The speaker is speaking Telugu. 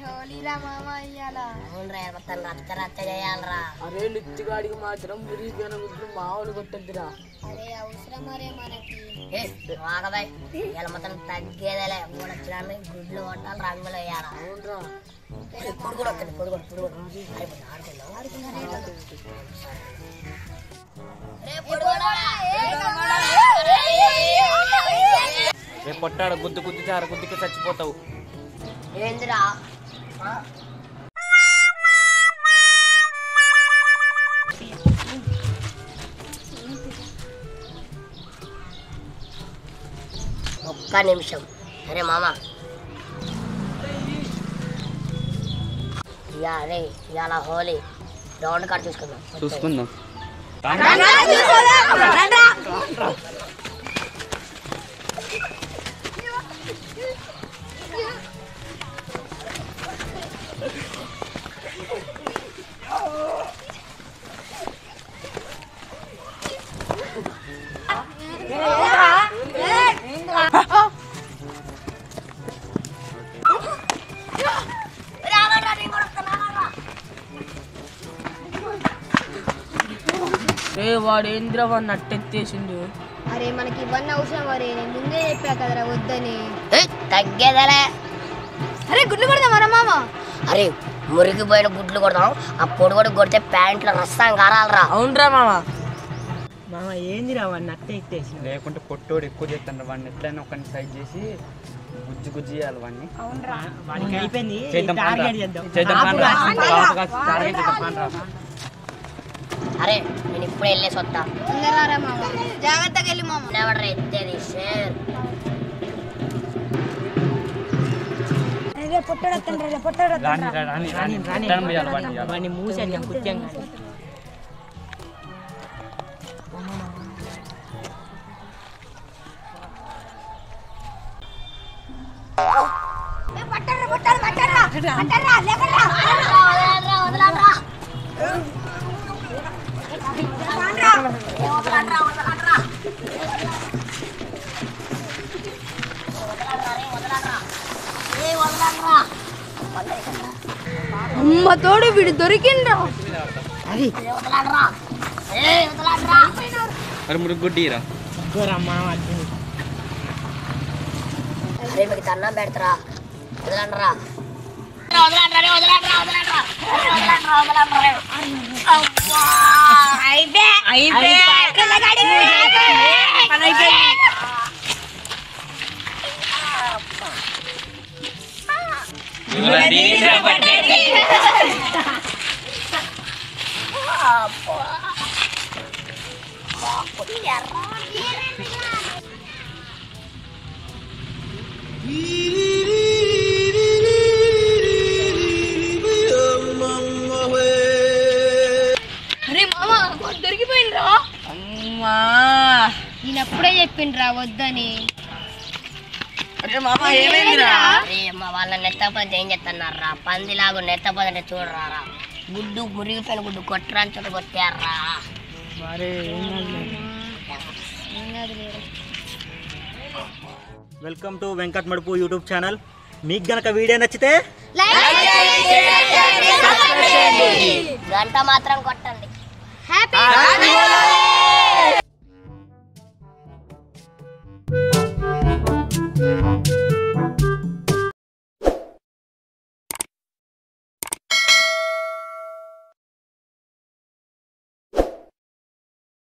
హోలీరా మామ ఇయ్యాలా అవునరా మొత్తం రచ్చ రచ్చ చేయాలరా. అరే లిత్తిగాడికి మాత్రం మురిగిన గుడ్లు మామూలు కొట్టద్దురా. అరే అవసరం మరే మనకి వాగబాయ్ ఇలా మొత్తం తగ్గేదేలే. మూడు వచ్చిన గుడ్లు కొట్టాలి, రంగులు వేయాలి. అవునరా ఇప్పుడు కూడా వస్తుంది, ఇప్పుడు కూడా ఆడుకుందాం. రేపు పొట్టాడు గుద్దు గుద్దు చారు గుద్దుకి చచ్చిపోతావు. ఏందిరా ఒక్క నిమిషం. అరే మామ అరే ఇవాళ హోలీ గ్రౌండ్ కాడ చూసుకుందాం. వాడు ఏంద్రా వాడిని నట్టెత్తేసిండు. అరే మనకి ఇవన్నీ అవసరం మరే, నేను ముందే చెప్పా కదరా వద్దని. తగ్గేదలే. అరే గుడ్లు కొడదాం మన మామ. అరే మురిగిపోయిన గుడ్లు కొడదాం. ఆ పొడి కూడా కొడితే ప్యాంట్లో రస్తం కారాలరా. అవునరా మామ. మామ ఏందిరా వాడిని నట్టెత్తేసి. లేకుంటే పొట్టోడు ఎక్కువ చేస్తాను వాడిని ఎట్లయినా ఒకరిని సైడ్ చేసి గుజ్జు గుజ్జు చేయాలి వాడిని. అయిపోయింది. అరే నేను ఇప్పుడు వెళ్ళేసి వస్తా. తొందరరా మామ, జాగ్రత్తగా వెళ్ళి మామ. ఎవడరా ఎత్తేది సార్? వాడిని మూసాను ముఖ్యంగా. అమ్మ తోడు వీడు దొరికిండ్రా. మరి మురుగుడ్డీరా. అరే మీకు అన్నం పెడతారా? వదలండ్రా. అరే మామ దొరికిపోయిండ్రా. అమ్మా నేను అప్పుడే చెప్పిండ్రా వద్దని. అరే మామ ఏమైందిరా? అరే మా వాళ్ళ నెత్తపోతే ఏం చెప్తున్నారా? పందిలాగు నెత్తపోతే చూడరారా. గుడ్డు మురిగిపోయిన గుడ్డు కొట్టరాని చోట కొట్టారా. Welcome to Venkat Madupu YouTube channel. మీకు గనక వీడియో నచ్చితే గంట మాత్రం కొట్టండి. హ్యాపీ